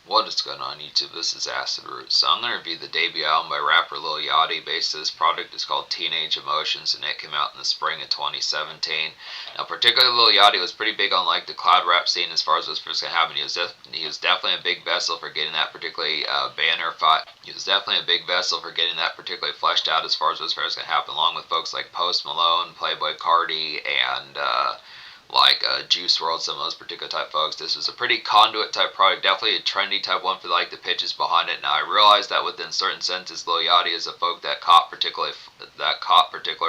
What is going on YouTube? This is Acid Root. So I'm going to review the debut album by rapper Lil Yachty. Basically, this product is called Teenage Emotions, and it came out in the spring of 2017. Now, particularly Lil Yachty was pretty big on like the cloud rap scene as far as what's first going to happen. He was definitely a big vessel for getting that particularly banner fight. He was definitely a big vessel for getting that particularly fleshed out as far as what's first going to happen, along with folks like Post Malone, Playboy Cardi, and Juice WRLD, some of those particular type folks. This was a pretty conduit type product, definitely a trendy type one for like the pitches behind it. Now I realize that within certain senses, Lil Yachty is a folk that caught particular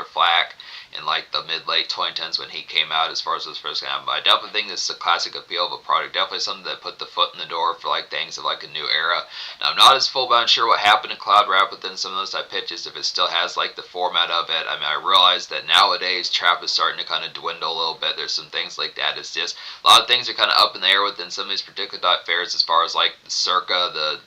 flack in like the mid-late 2010s when he came out as far as this first came out. But I definitely think this is a classic appeal of a product. Definitely something that put the foot in the door for like things of like a new era. Now I'm not as full-bound sure what happened to cloud rap within some of those type pitches, if it still has like the format of it. I mean, I realize that nowadays trap is starting to kind of dwindle a little bit. There's some things like that. It's just a lot of things are kind of up in the air within some of these particular type fairs as far as like circa the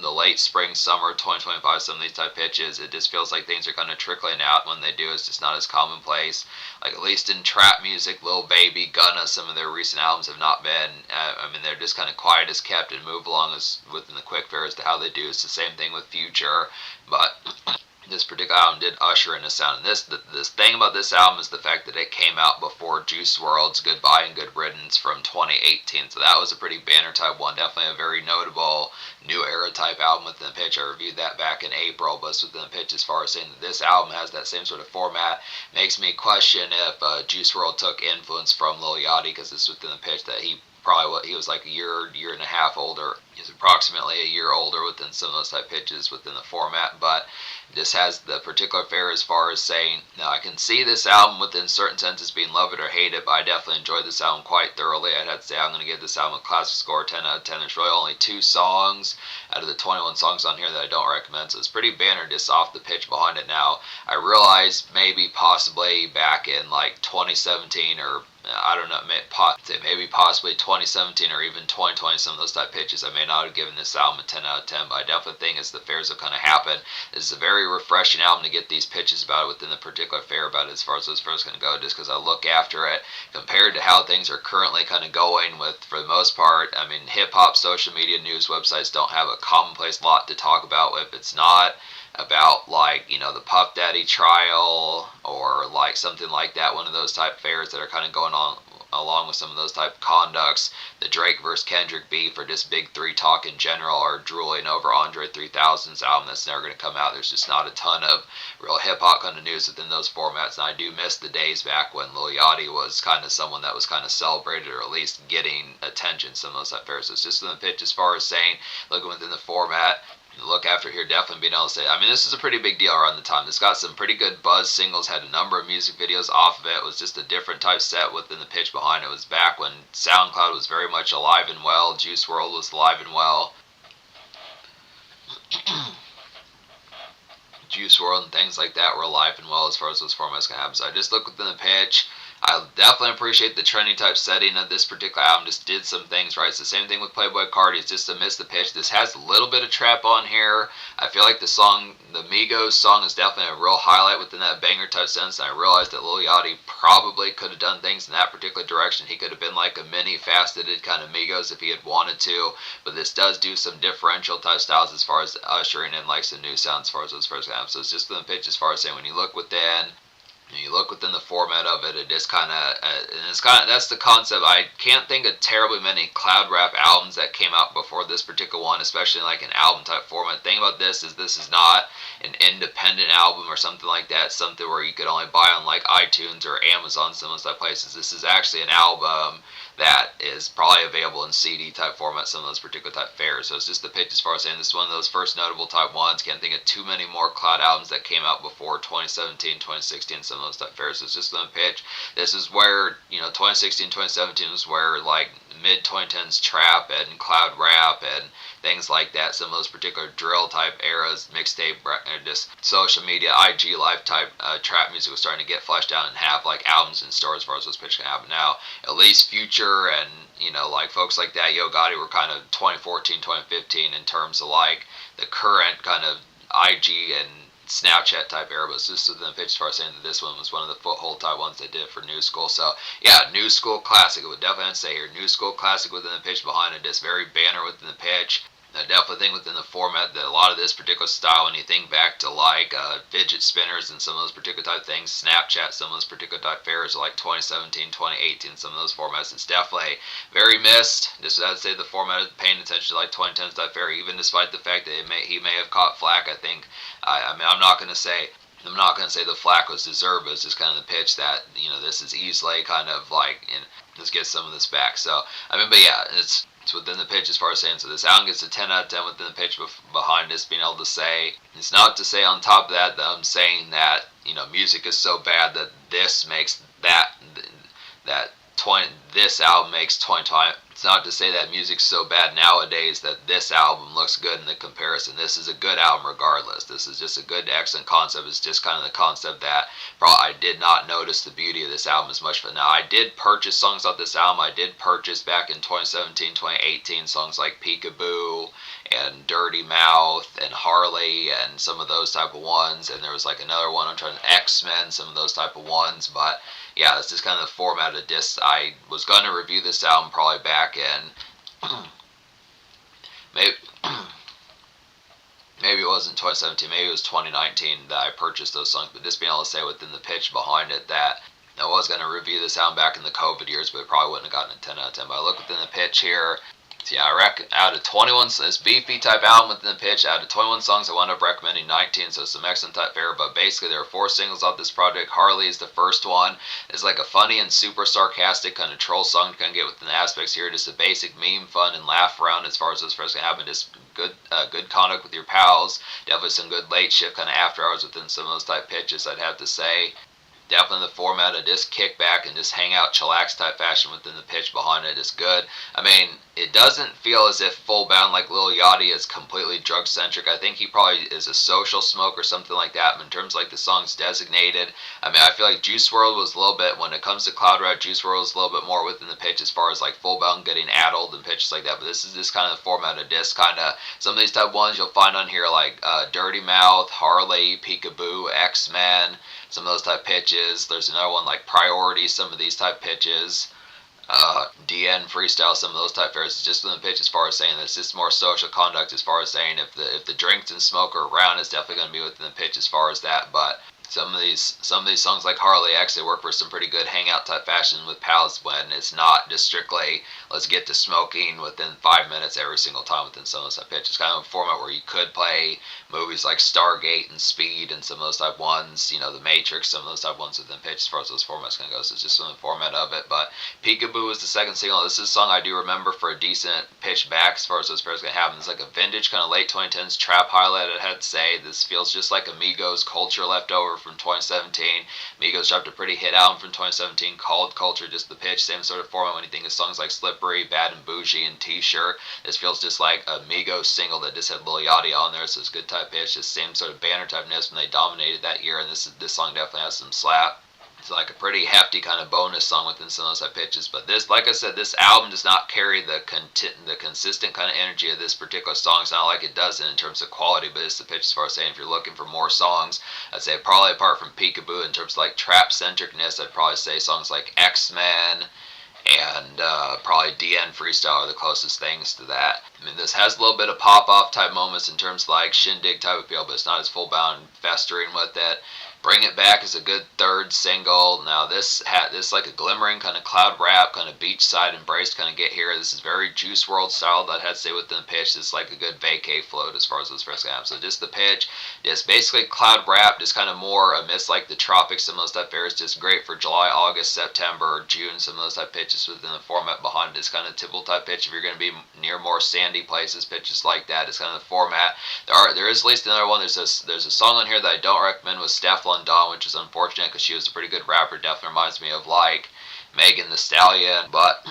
late spring, summer 2025, some of these type pitches. It just feels like things are kind of trickling out. When they do, it's just not as commonplace. Like at least in trap music, Lil Baby, Gunna, some of their recent albums have not been. I mean, they're just kind of quiet as kept and move along as within the quick fair as to how they do. It's the same thing with Future, but this particular album did usher in a sound. And this thing about this album is the fact that it came out before Juice WRLD's Goodbye and Good Riddance from 2018. So that was a pretty banner type one. Definitely a very notable new era type album within the pitch. I reviewed that back in April, but it's within the pitch as far as saying that this album has that same sort of format. Makes me question if Juice WRLD took influence from Lil Yachty, because it's within the pitch that he was like a year and a half older. He's approximately a year older within some of those type pitches within the format, but this has the particular fare as far as saying, now I can see this album within certain senses being love it or hate it, but I definitely enjoyed this album quite thoroughly. I'd have to say I'm going to give this album a classic score, 10 out of 10. There's really only 2 songs out of the 21 songs on here that I don't recommend, so it's pretty banner just off the pitch behind it. Now, I realize maybe possibly back in like 2017 or I don't know, maybe possibly 2017 or even 2020, some of those type pitches, I may not have given this album a 10 out of 10, but I definitely think as the fairs have kind of happened, this is a very refreshing album to get these pitches about it within the particular fair about it as far as those fairs going to go, just because I look after it compared to how things are currently kind of going with, for the most part, I mean, hip-hop, social media, news websites don't have a commonplace lot to talk about if it's not about like, you know, the Puff Daddy trial or like something like that, one of those type fairs that are kind of going on along with some of those type conducts, the Drake versus Kendrick beef, or just Big Three talk in general, or drooling over Andre 3000's album that's never going to come out. There's just not a ton of real hip-hop kind of news within those formats, and I do miss the days back when Lil Yachty was kind of someone that was kind of celebrated, or at least getting attention, some of those type fairs. So it's just in the pitch as far as saying, looking within the format, look after here, definitely being able to say, I mean, this is a pretty big deal around the time. It's got some pretty good buzz singles, had a number of music videos off of it. It was just a different type set within the pitch behind it. It was back when SoundCloud was very much alive and well, Juice WRLD was alive and well. Juice WRLD and things like that were alive and well as far as those formats can happen. So I just look within the pitch. I definitely appreciate the trendy type setting of this particular album. Just did some things right. It's the same thing with Playboy Cardi. It's just to miss the pitch. This has a little bit of trap on here. I feel like the Migos song is definitely a real highlight within that banger type sense. And I realized that Lil Yachty probably could have done things in that particular direction. He could have been like a mini faceted kind of Migos if he had wanted to. But this does do some differential type styles as far as ushering in like some new sounds as far as those first albums. So it's just in the pitch as far as saying when you look within the format of it, it is kind of, that's the concept. I can't think of terribly many cloud rap albums that came out before this particular one, especially like an album type format. The thing about this is not an independent album or something like that, something where you could only buy on like iTunes or Amazon, some of those type places. This is actually an album that is probably available in CD type format, some of those particular type fairs. So it's just the pitch as far as saying this is one of those first notable type ones. Can't think of too many more cloud albums that came out before 2017, 2016, some of those type fairs. So it's just the pitch. This is where, 2016, 2017 was where like mid 2010s trap and cloud rap and things like that, some of those particular drill type eras, mixtape, just social media, IG life type trap music was starting to get fleshed out and have like albums in store as far as those pitches can happen. Now, at least Future and, like folks like that, Yo Gotti were kind of 2014, 2015 in terms of like the current kind of IG and Snapchat type era, but it's just within the pitch as far as saying that this one was one of the foothold type ones they did for New School. So yeah, New School classic. I would definitely have to say here, New School classic within the pitch behind it. Just very banner within the pitch. I definitely think within the format that a lot of this particular style, when you think back to like fidget spinners and some of those particular type things, Snapchat, some of those particular type fairs like 2017, 2018, some of those formats, it's definitely very missed. Just I'd say the format of paying attention to like 2010's type fair, even despite the fact that he may have caught flack. I think I mean I'm not going to say the flack was deserved, but it's just kind of the pitch that, you know, this is easily kind of like, let's get some of this back. So, I mean, but yeah, it's within the pitch as far as saying, so this album gets a 10 out of 10 within the pitch behind this, being able to say, it's not to say on top of that I'm saying that, you know, music is so bad that this makes this album makes 2020. It's not to say that music's so bad nowadays that this album looks good in the comparison. This is a good album regardless. This is just a good, excellent concept. It's just kind of the concept that I did not notice the beauty of this album as much. But now I did purchase songs off this album. I did purchase back in 2017, 2018 songs like Peekaboo and Dirty Mouth and Harley and some of those type of ones. And there was like another one, I'm trying to X-Men, some of those type of ones. But yeah, it's just kind of the format of disc. I was going to review this album probably back in maybe it wasn't 2017, maybe it was 2019 that I purchased those songs. But just being able to say within the pitch behind it that I was going to review this album back in the COVID years, but it probably wouldn't have gotten a 10 out of 10. But I look within the pitch here. Yeah, I reckon out of 21, this beefy type album within the pitch, out of 21 songs, I wound up recommending 19, so some excellent type fare. But basically, there are 4 singles off this project. Harley is the first one. It's like a funny and super sarcastic kind of troll song to kind of get within the aspects here. Just a basic meme, fun, and laugh around as far as those first can happen. Just good conduct with your pals. Definitely some good late shift kind of after hours within some of those type pitches, I'd have to say. Definitely the format of just kick back and just hang out, chillax type fashion within the pitch behind it is good. I mean, it doesn't feel as if full bound like Lil Yachty is completely drug centric. I think he probably is a social smoke or something like that. But in terms of like the songs designated, I mean, I feel like Juice WRLD was a little bit, when it comes to Cloud Rap, Juice WRLD is a little bit more within the pitch as far as like full bound getting addled and pitches like that. But this is just kind of the format of disc. Kind of some of these type ones you'll find on here like Dirty Mouth, Harley, Peekaboo, X-Men. Some of those type pitches. There's another one like Priority, some of these type pitches. DN Freestyle, some of those type fares. It's just within the pitch as far as saying that it's just more social conduct as far as saying if the drinks and smoke are around, it's definitely going to be within the pitch as far as that. But some of these songs like Harley actually work for some pretty good hangout type fashion with pals when it's not just strictly let's get to smoking within 5 minutes every single time within some of those type pitches. It's kind of a format where you could play movies like Stargate and Speed and some of those type ones, you know, The Matrix, some of those type ones within pitch as far as those formats can go. So it's just the format of it. But Peekaboo is the second single. This is a song I do remember for a decent pitch back as far as those pairs can happen. It's like a vintage kind of late 2010s trap highlight, I had to say. This feels just like Amigos Culture left over from 2017. Migos dropped a pretty hit album from 2017 called Culture, just the pitch, same sort of format when you think of songs like Slippery, Bad and Bougie, and T-Shirt. This feels just like a Migos single that just had Lil Yachty on there, so it's good type pitch, just same sort of banner typeness when they dominated that year, and this song definitely has some slap. It's like a pretty hefty kind of bonus song within some of those type pitches. But this, like I said, this album does not carry the consistent kind of energy of this particular song. It's not like it does in terms of quality, but it's the pitch as far as saying if you're looking for more songs, I'd say probably apart from Peekaboo in terms of like trap centricness, I'd probably say songs like X-Men and probably DN Freestyle are the closest things to that. I mean, this has a little bit of pop-off type moments in terms of like shindig type of feel, but it's not as full-bound festering with it. Bring It Back is a good third single. Now this like a glimmering kind of cloud rap, kind of beachside embrace kind of get here. This is very Juice WRLD style that I'd say within the pitch. It's like a good vacay float as far as those first have. So just the pitch, just basically cloud rap, just kind of more amidst like the tropics, some of those type fares, just great for July, August, September, June, some of those type pitches within the format behind it. It's kind of typical type pitch if you're going to be near more sandy places, pitches like that. It's kind of the format. There is at least another one. There's a song on here that I don't recommend with Steph Dawn, which is unfortunate because she was a pretty good rapper. Definitely reminds me of like Megan Thee Stallion, but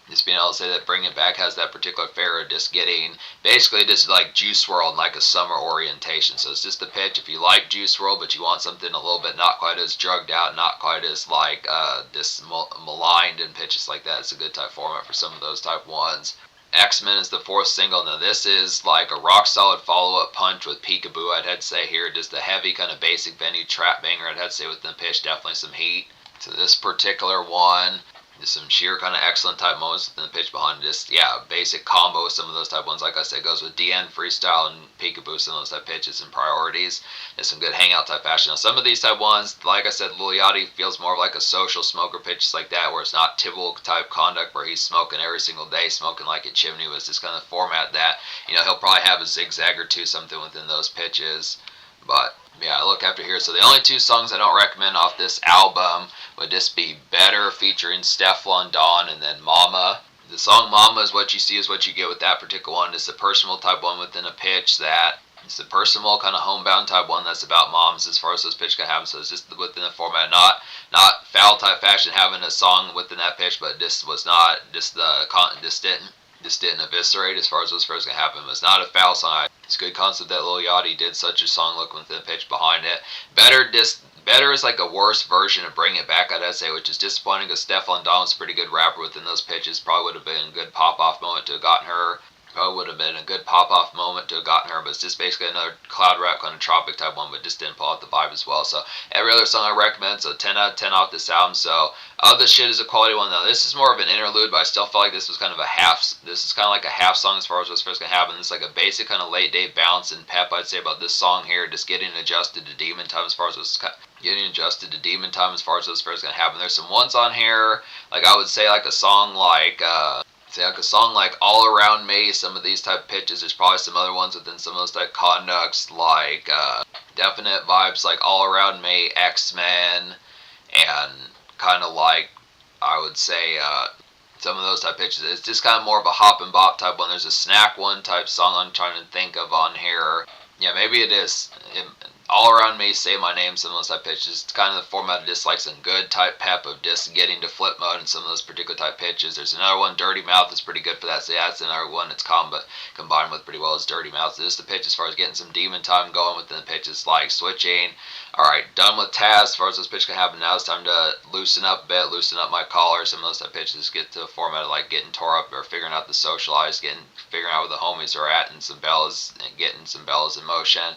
just being able to say that Bring It Back has that particular fare of just getting basically just like Juice WRLD and like a summer orientation. So it's just the pitch. If you like Juice WRLD but you want something a little bit not quite as drugged out, not quite as like this maligned and pitches like that, it's a good type format for some of those type ones. X-Men is the fourth single. Now this is like a rock solid follow-up punch with Peekaboo, I'd have to say here. Just a heavy kind of basic venue trap banger, I'd have to say within the pitch, definitely some heat. To this particular one, just some sheer kind of excellent type moments within the pitch behind this. Yeah, basic combo, some of those type ones, like I said, goes with DN, freestyle, and Peekaboo, some of those type pitches and priorities. There's some good hangout type fashion. Now some of these type ones, like I said, Lil Yachty feels more of like a social smoker pitches like that, where it's not typical type conduct where he's smoking every single day, smoking like a chimney. Was just kind of format that, he'll probably have a zigzag or two, something within those pitches. But yeah, look after here. So the only two songs I don't recommend off this album would just be Better featuring Stefflon Don, and then Mama. The song Mama is what you see is what you get with that particular one. It's a personal type one within a pitch that it's a personal kind of homebound type one that's about moms as far as those pitch can happen. So it's just within the format, not foul type fashion having a song within that pitch, but this was not just didn't eviscerate as far as those first can happen. It's not a foul song. It's a good concept that Lil Yachty did such a song look within the pitch behind it. Better is like a worse version of Bring It Back, I'd say, which is disappointing because Stefflon Don was a pretty good rapper within those pitches. Probably would have been a good pop-off moment to have gotten her. But it's just basically another cloud rap kind of tropic type one, but just didn't pull out the vibe as well. So every other song I recommend, so 10 out of 10 off this album. So other shit is a quality one though. This is more of an interlude, but I still feel like this was kind of like a half song as far as what's first gonna happen. It's like a basic kind of late day bounce and pep, I'd say, about this song here, just getting adjusted to demon time as far as what's first gonna happen. There's some ones on here, like I would say like a song like All Around Me, some of these type pitches. There's probably some other ones within some of those type conducts, like definite vibes like All Around Me, X-Men, and kind of like, I would say, some of those type pitches. It's just kind of more of a hop and bop type one. There's a snack one type song I'm trying to think of on here. Yeah, maybe it is. All Around Me, Say My Name, some of those type pitches. It's kind of the format of just like some good type pep of just getting to flip mode in some of those particular type pitches. There's another one, Dirty Mouth, is pretty good for that. So yeah, that's another one that's combined with pretty well is Dirty Mouth. So this is the pitch as far as getting some demon time going within the pitches, like switching. Alright, done with Taz as far as those pitches can happen. Now it's time to loosen up a bit, loosen up my collar. Some of those type pitches get to a format of like getting tore up or figuring out the socialize, figuring out where the homies are at, and getting some bellas in motion.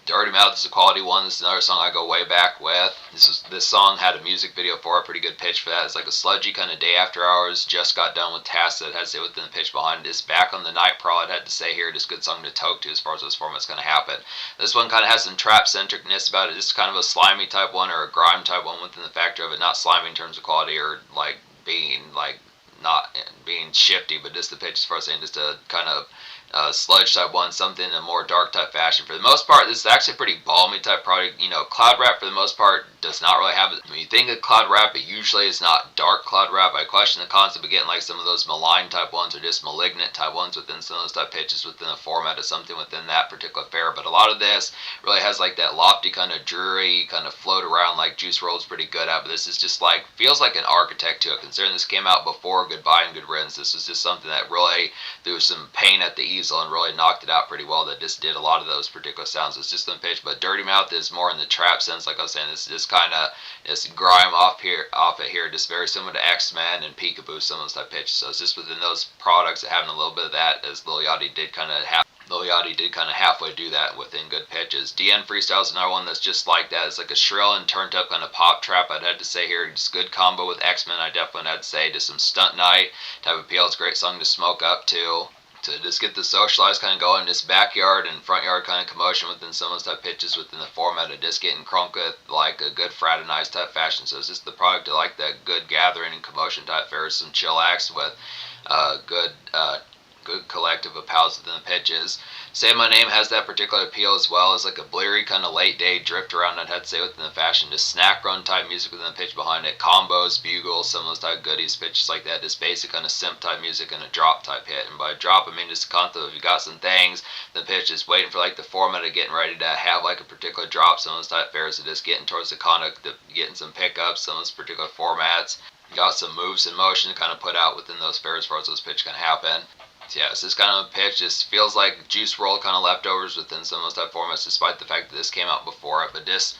Dirty Mouth is a quality one. This is another song I go way back with. This song had a music video for it, pretty good pitch for that. It's like a sludgy kind of day after hours. Just got done with Taz that had to say within the pitch behind it. It's back on the night prowl, I'd had to say here. Just good song to toke to as far as those formats going to happen. This one kind of has some trap centricness about it. Just kind of a slimy type one or a grime type one within the factor of it. Not slimy in terms of quality or like being like not being shifty, but just the pitch as far as saying just a kind of sludge type one, something in a more dark type fashion. For the most part, this is actually a pretty balmy type product. Cloud rap for the most part does not really have it. When you think of cloud rap, it usually is not dark cloud rap. I question the concept of getting like some of those malign type ones or just malignant type ones within some of those type pitches within the format of something within that particular fare. But a lot of this really has like that lofty kind of dreary kind of float around like Juice WRLD's pretty good at. But this is just like, feels like an architect to it. Considering this came out before Goodbye and Good Riddance, this was just something that really threw some paint at the easel and really knocked it out pretty well. That just did a lot of those particular sounds. It's just on pitch, but Dirty Mouth is more in the trap sense. Like I was saying, this is just kind of this grime off it here, just very similar to X-Men and Peekaboo, some of those type pitches. So it's just within those products having a little bit of that, as Lil Yachty did kind of halfway do that within good pitches. DN Freestyle is another one that's just like that. It's like a shrill and turned up kind of pop trap, I'd have to say here. Just good combo with X-Men, I definitely had to say. Just some stunt night type of appeal. It's a great song to smoke up to just get the socialized kind of going, just backyard and front yard kind of commotion within some of those type pitches within the format of just getting crunk with like a good fraternized type fashion. So it's just the product of like that good gathering and commotion type fair, some chill acts with good collective of pals within the pitches. Say My Name has that particular appeal as well as like a bleary kind of late day drift around, I'd have to say, within the fashion. Just snack run type music within the pitch behind it. Combos, bugles, some of those type goodies, pitches like that. Just basic kind of simp type music and a drop type hit. And by drop, I mean just the concept of you got some things, the pitch is waiting for like the format of getting ready to have like a particular drop. Some of those type fares are just getting towards the conduct, getting some pickups, some of those particular formats. You got some moves in motion to kind of put out within those fares as far as those pitch can happen. So yeah, it's this kind of pitch. Just feels like Juice WRLD kind of leftovers within some of those type formats, despite the fact that this came out before it. But this,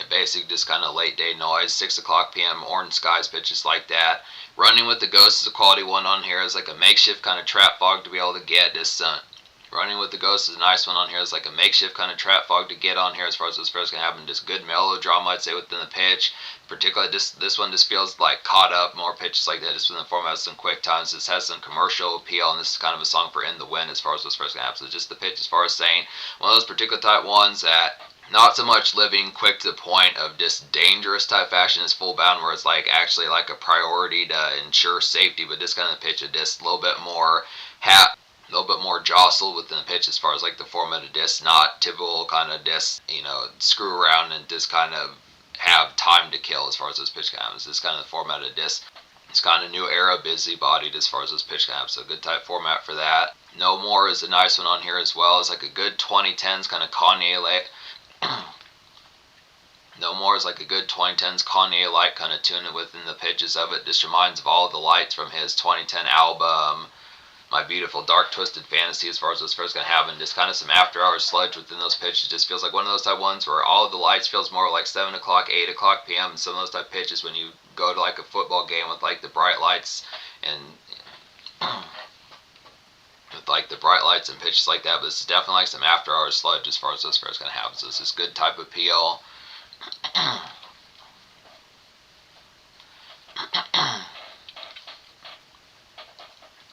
basic just kind of late day noise, 6 o'clock p.m. orange skies, pitches like that. Running with the Ghost is a quality one on here. It's like a makeshift kind of trap fog to be able to get this. Running with the Ghost is a nice one on here. It's like a makeshift kind of trap fog to get on here as far as this first can happen. Just good melodrama, I'd say, within the pitch. Particularly, this one just feels like caught up, more pitches like that, just within the format of some quick times. This has some commercial appeal, and this is kind of a song for in the wind as far as this first can happen. So just the pitch as far as saying, one of those particular type ones that not so much living quick to the point of just dangerous type fashion is full bound, where it's like actually like a priority to ensure safety, but this kind of pitch of just a little bit more a little bit more jostle within the pitch as far as like the format of disc, not typical kind of disc, screw around and just kind of have time to kill as far as this pitch comes. This kind of the format of disc. It's kind of new era busy-bodied as far as this pitch comes, so good type format for that. No More is a nice one on here as well. It's like a good 2010s kind of Kanye-like. No More is like a good 2010s Kanye-like kind of tune within the pitches of it. Just reminds of all the lights from his 2010 album, My Beautiful Dark Twisted Fantasy, as far as this first gonna happen. Just kind of some after hours sludge within those pitches. Just feels like one of those type ones where all of the lights feels more like 7 o'clock, 8 o'clock p.m. and some of those type pitches when you go to like a football game with like the bright lights and with like the bright lights and pitches like that. But this is definitely like some after hours sludge as far as this first gonna happen. So this is good type appeal.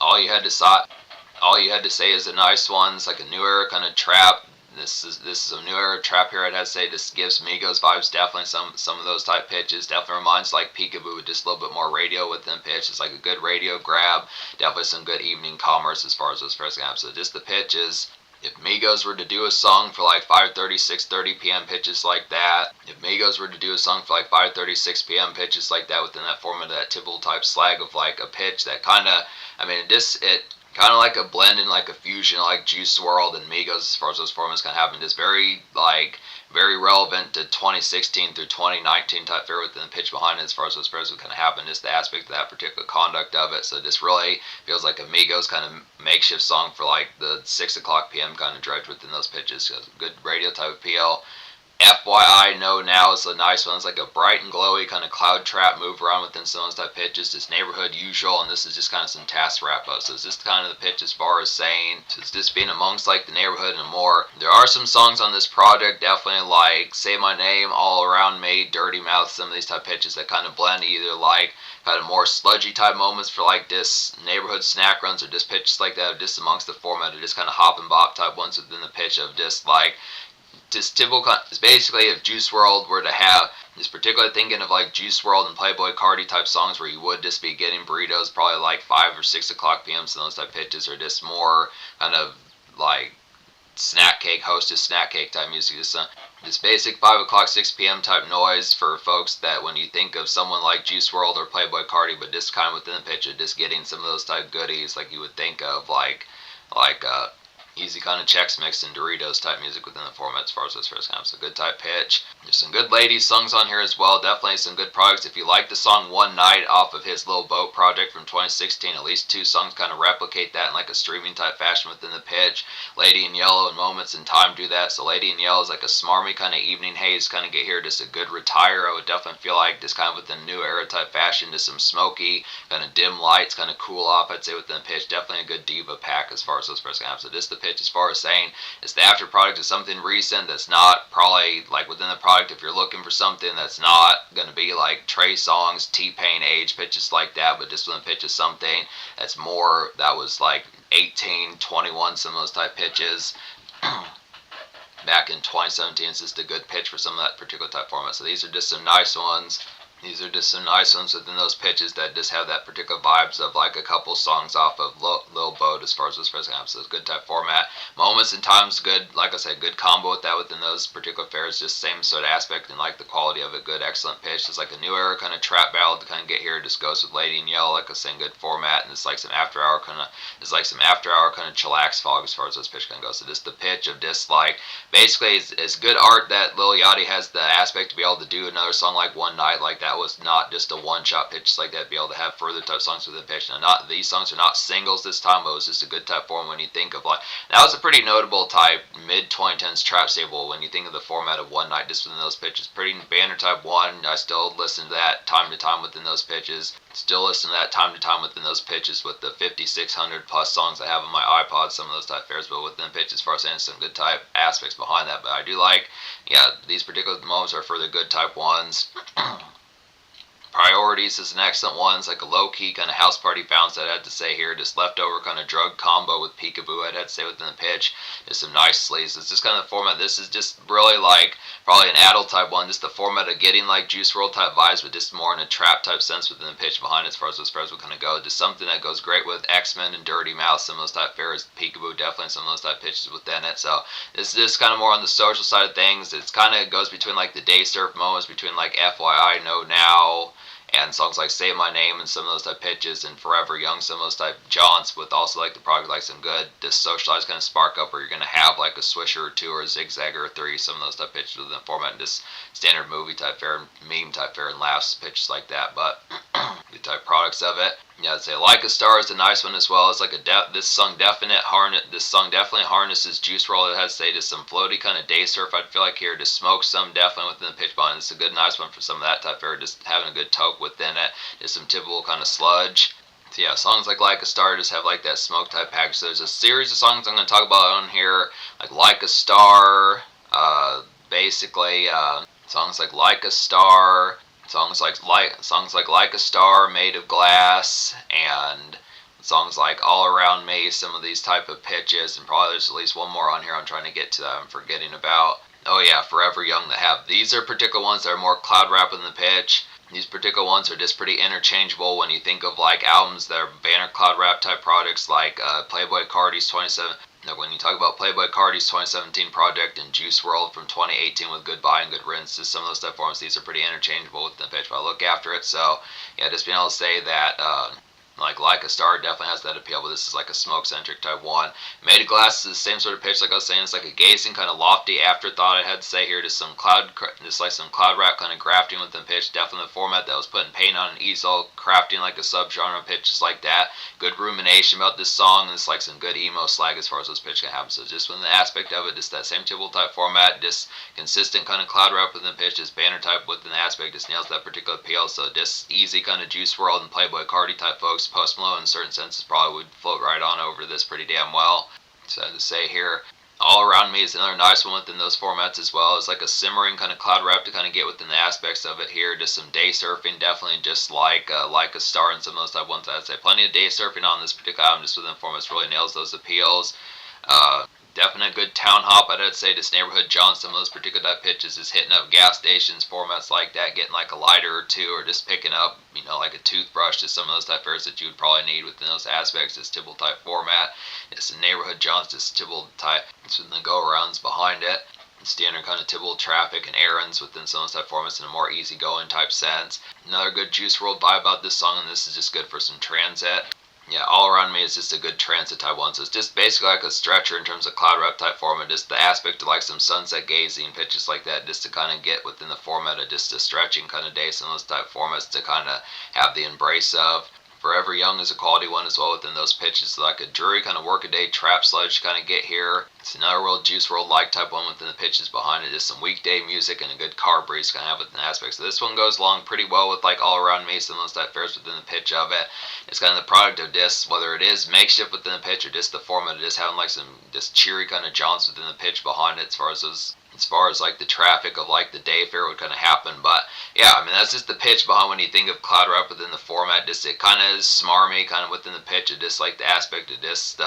All you had to say is a nice one. It's like a new era kind of trap. This is a new era trap here. I'd have to say this gives Migos vibes. Definitely some of those type pitches. Definitely reminds like Peekaboo with just a little bit more radio within pitch. It's like a good radio grab. Definitely some good evening commerce as far as those first gaps. So just the pitches. If Migos were to do a song for like 5:30, 6:30 p.m. pitches like that, if Migos were to do a song for like 5:30, 6 p.m. pitches like that within that format of that typical type slag of like a pitch that kind of, it kind of like a blend in like a fusion like Juice WRLD and Migos as far as those formats kind of happen. Just very relevant to 2016 through 2019 type fare within the pitch behind it as far as those pairs would kind of happen. Just the aspect of that particular conduct of it. So this really feels like a Migos kind of makeshift song for like the 6 o'clock p.m. kind of dredge within those pitches. So good radio type appeal. FYI, No Now is a nice one. It's like a bright and glowy kind of cloud trap move around within some of those type pitches. Just neighborhood usual, and this is just kind of some task wrap up. So it's just kind of the pitch as far as saying, so it's just being amongst like the neighborhood and more. There are some songs on this project, definitely like Say My Name, All Around Me, Dirty Mouth, some of these type pitches that kind of blend either like kind of more sludgy type moments for like this neighborhood snack runs or just pitches like that, just amongst the format of just kind of hop and bop type ones within the pitch of just like just typical. Is basically if Juice WRLD were to have, just particularly thinking of like Juice WRLD and Playboy Cardi type songs where you would just be getting burritos probably like 5 or 6 o'clock p.m. So those type pitches are just more kind of like snack cake, hostess snack cake type music. Just basic 5 o'clock, 6 p.m. type noise for folks that when you think of someone like Juice WRLD or Playboy Cardi, but just kind of within the pitch of just getting some of those type goodies like you would think of like easy kind of Chex Mix and Doritos type music within the format as far as those first comes. So good type pitch. There's some good ladies songs on here as well. Definitely some good products. If you like the song One Night off of his Lil Boat project from 2016, at least 2 songs kind of replicate that in like a streaming type fashion within the pitch. Lady in Yellow and Moments in Time do that. So Lady in Yellow is like a smarmy kind of evening haze kind of get here. Just a good retire. I would definitely feel like just kind of within new era type fashion. Just some smoky kind of dim lights kind of cool off, I'd say, within the pitch. Definitely a good diva pack as far as those first comes. So just the pitch as far as saying it's the after product of something recent that's not probably like within the product. If you're looking for something that's not going to be like Trey Songz, T-Pain age pitches like that, but just when the pitch is something that's more that was like 18, 21, some of those type pitches back in 2017, it's just a good pitch for some of that particular type format. So these are just some nice ones. These are just some nice ones within those pitches that just have that particular vibes of like a couple songs off of Lil Boat as far as those first comes. So it's good type format. Moments and Times good, like I said, good combo with that within those particular fares. Just same sort of aspect and like the quality of it. Good, excellent pitch. It's like a new era kind of trap ballad to kind of get here. It just goes with Lady in Yellow, like I said, good format, and it's like some after hour kind of chillax fog as far as those pitch kind of goes. So just the pitch of just like basically it's good art that Lil Yachty has the aspect to be able to do another song like One Night like that that was not just a one-shot pitch just like that, be able to have further type songs within the pitch. Now, not these songs are not singles this time, but it was just a good type form when you think of like, that was a pretty notable type mid-2010s trap stable when you think of the format of One Night just within those pitches. Pretty banner type one, I still listen to that time to time within those pitches. Still listen to that time to time within those pitches with the 5,600 plus songs I have on my iPod, some of those type fares, but within pitches, as far as saying some good type aspects behind that. But I do like, yeah, these particular moments are for the good type ones. Priorities is an excellent one. It's like a low-key kind of house party bounce that I had to say here. Just leftover kind of drug combo with Peekaboo, I'd have to say within the pitch. Just some nice sleeves. It's just kind of the format. This is just really like probably an adult type one. Just the format of getting like Juice WRLD type vibes, but just more in a trap type sense within the pitch behind it as far as those fares would kind of go. Just something that goes great with X-Men and Dirty Mouse. Some of those type fares. Peekaboo definitely some of those type pitches within it. So this is kind of more on the social side of things. It's kind of goes between like the day surf moments, between like FYI Know Now, and songs like Say My Name and some of those type pitches, and Forever Young, some of those type jaunts, with also like the product like some good just socialized kind of spark up where you're going to have like a swisher or two or a zigzag or a three, some of those type pitches within the format, and just standard movie type fare, meme type fare, and laughs pitches like that. But good type products of it. Yeah, I'd say Like a Star is a nice one as well. It's like this song definitely harnesses Juice WRLD. It has to say just some floaty kind of day surf. I'd feel like here to smoke some definitely within the pitch behind. It's a good nice one for some of that type of, just having a good toke within it. Just some typical kind of sludge. So yeah, songs like a Star just have like that smoke type package. So there's a series of songs I'm going to talk about on here, like a Star, basically songs like a Star. Songs like a Star, Made of Glass, and songs like All Around Me, some of these type of pitches, and probably there's at least one more on here I'm trying to get to that I'm forgetting about. Oh yeah, Forever Young the Have. These are particular ones that are more cloud rap in the pitch. These particular ones are just pretty interchangeable when you think of like albums that are banner cloud rap type products like Playboi Carti's 27. Now, when you talk about Playboi Carti's 2017 project and Juice WRLD from 2018 with Goodbye and Good Riddance, some of those type forms, these are pretty interchangeable with the pitch, but I look after it. So, yeah, just being able to say that, like a Star definitely has that appeal, but this is like a smoke-centric type one. Made of Glass is the same sort of pitch, like I was saying. It's like a gazing kind of lofty afterthought. I had to say here, just some cloud rap kind of grafting within the pitch. Definitely the format that was putting paint on an easel, crafting like a subgenre pitch, just like that. Good rumination about this song, and it's like some good emo slag as far as those pitch can happen. So just within the aspect of it, just that same typical type format, just consistent kind of cloud rap within the pitch, just banner type within the aspect, just nails that particular appeal. So just easy kind of Juice WRLD and Playboi Carti type folks. Post Malone in certain senses probably would float right on over this pretty damn well. So I have to say here, All Around Me is another nice one within those formats as well. It's like a simmering kind of cloud rap to kind of get within the aspects of it here. Just some day surfing, definitely just like a Star and some of those type ones. I'd say plenty of day surfing on this particular album, just within formats, really nails those appeals. Definite good town hop, I'd say, just neighborhood jaunts, some of those particular type pitches, just hitting up gas stations, formats like that, getting like a lighter or two, or just picking up, like a toothbrush, just some of those type fares that you would probably need within those aspects, this typical type format. It's a neighborhood jaunts, just typical type, it's within the go-arounds behind it. Standard kind of typical traffic and errands within some of those type formats in a more easygoing type sense. Another good Juice WRLD vibe about this song, and this is just good for some transit. Yeah, All Around Me is just a good transit type one, so it's just basically like a stretcher in terms of cloud rap type format, just the aspect of like some sunset gazing pitches like that, just to kind of get within the format of just a stretching kind of day, some of those type formats to kind of have the embrace of. Forever Young is a quality one as well within those pitches, like a dreary kind of workaday trap sludge kind of get here. It's another real Juice WRLD like type one within the pitches behind it. Just some weekday music and a good car breeze kind of have within the aspects. So this one goes along pretty well with like All Around Me, some of those type fares within the pitch of it. It's kind of the product of this, whether it is makeshift within the pitch or just the format of just having like some just cheery kind of jaunts within the pitch behind it as far as like the traffic of like the day fare would kind of happen. But yeah, I mean, that's just the pitch behind when you think of cloud rap within the format. Just it kind of is smarmy kind of within the pitch, of just like the aspect of just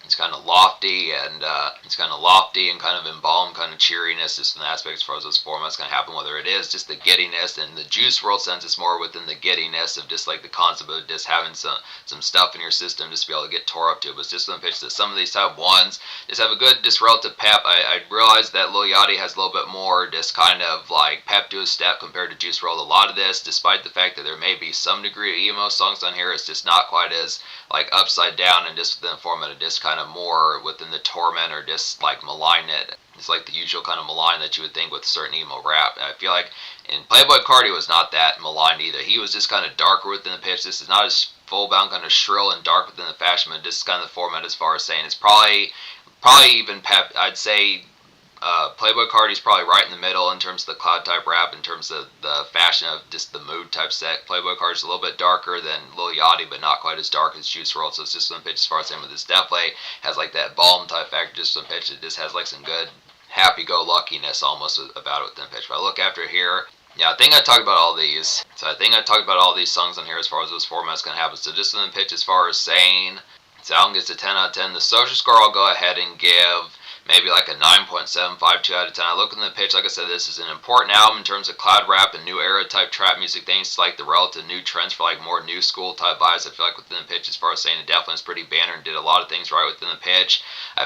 it's kind of lofty and kind of embalmed kind of cheeriness, just in the aspects as far as those formats kind of happen, whether it is just the giddiness and the Juice WRLD sense, it's more within the giddiness of just like the concept of just having some stuff in your system just to be able to get tore up to. But it's just in the pitch that some of these type ones just have a good just relative pep. I realized that Lil Yachty Yachty has a little bit more just kind of like pep to his step compared to Juice WRLD. A lot of this, despite the fact that there may be some degree of emo songs on here, it's just not quite as like upside down and just within the format of just kind of more within the torment or just like malign it. It's like the usual kind of malign that you would think with certain emo rap. I feel like in Playboy Cardi was not that maligned either. He was just kind of darker within the pitch. This is not as full bound kind of shrill and dark within the fashion, but just kind of the format as far as saying it's probably even pep. I'd say Playboy Cardi's probably right in the middle in terms of the cloud type rap, in terms of the fashion of just the mood type set. Playboy Cardi's a little bit darker than Lil Yachty, but not quite as dark as Juice WRLD. So it's just some pitch as far as saying, but this definitely has like that balm type factor. Just some pitch that just has like some good happy-go-luckiness almost about it within the pitch. If I look after here, yeah, I think I talked about all these. So I think I talked about all these songs on here as far as those formats going to happen. So just in the pitch as far as saying, Sound gets a 10 out of 10. The social score I'll go ahead and give maybe like a 9.752 out of 10. I look in the pitch, like I said, this is an important album in terms of cloud rap and new era type trap music, thanks to like the relative new trends for like more new school type vibes. I feel like within the pitch, as far as saying, it definitely is pretty banner and did a lot of things right within the pitch. I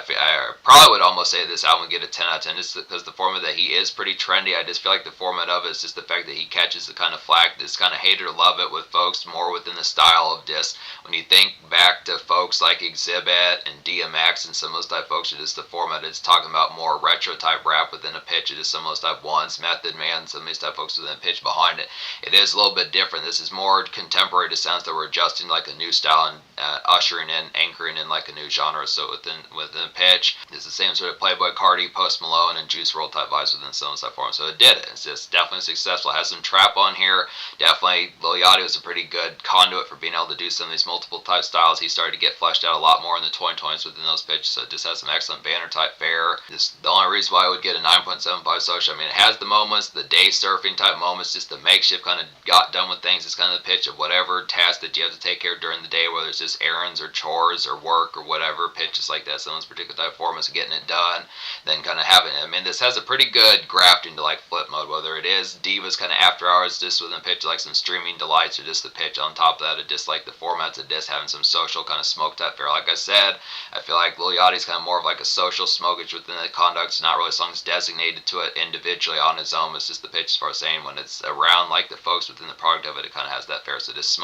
probably would almost say this album would get a 10 out of 10 just because the format that he is pretty trendy. I just feel like the format of it is just the fact that he catches the kind of flack that's kind of hate or love it with folks more within the style of just when you think back to folks like Exhibit and DMX and some of those type folks, it is the format. It's talking about more retro type rap within a pitch. It is some of those type ones, Method Man, some of these type folks within a pitch behind it. It is a little bit different. This is more contemporary to sounds that we're adjusting like a new style and ushering in, anchoring in like a new genre. So within pitch, it's the same sort of Playboy Cardi, Post Malone, and Juice WRLD type vibes within some of those type forms. So it did it. It's just definitely successful. It has some trap on here. Definitely Lil Yachty was a pretty good conduit for being able to do some of these multiple type styles. He started to get fleshed out a lot more in the 2020s within those pitches. So it just has some excellent banner type fare. Just the only reason why I would get a 9.75 social, I mean, it has the moments, the day surfing type moments, just the makeshift kind of got done with things. It's kind of the pitch of whatever task that you have to take care of during the day, whether it's just errands or chores or work or whatever, pitches like that. Some of those particular type formats of getting it done, then kind of having it. I mean, this has a pretty good grafting to like flip mode, whether it is Divas kind of after hours, just within pitch, like some streaming delights, or just the pitch on top of that, it just like the formats of this having some social kind of smoke type fare. Like I said, I feel like Lil Yachty's kind of more of like a social smokage within the conduct. It's not really songs designated to it individually on its own. It's just the pitch as far as saying when it's around like the folks within the product of it, it kind of has that fare. So just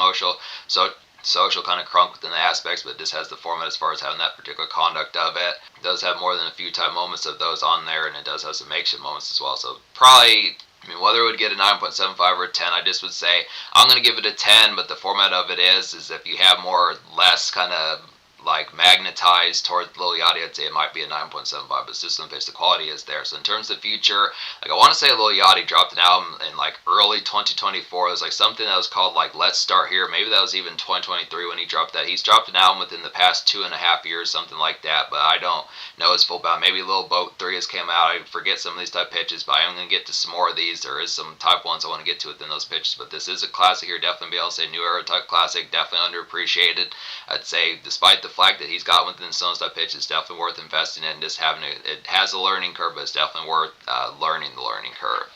social kind of crunk within the aspects, but this has the format as far as having that particular conduct of it. It does have more than a few type moments of those on there, and it does have some makeshift moments as well. So probably, I mean, whether it would get a 9.75 or a 10, I just would say I'm going to give it a 10, but the format of it is if you have more or less kind of like magnetized towards Lil Yachty, I'd say it might be a 9.75, but it's just in the quality is there. So in terms of the future, like I want to say Lil Yachty dropped an album in like early 2024. It was like something that was called like Let's Start Here. Maybe that was even 2023 when he dropped that. He's dropped an album within the past 2.5 years, something like that, but I don't know his full bound. Maybe Lil Boat 3 has came out. I forget some of these type pitches, but I am going to get to some more of these. There is some type ones I want to get to within those pitches, but this is a classic here. Definitely be able to say new era type classic. Definitely underappreciated. I'd say despite the flag that he's got within some type pitch, it's definitely worth investing in. Just having it has a learning curve, but it's definitely worth learning the learning curve.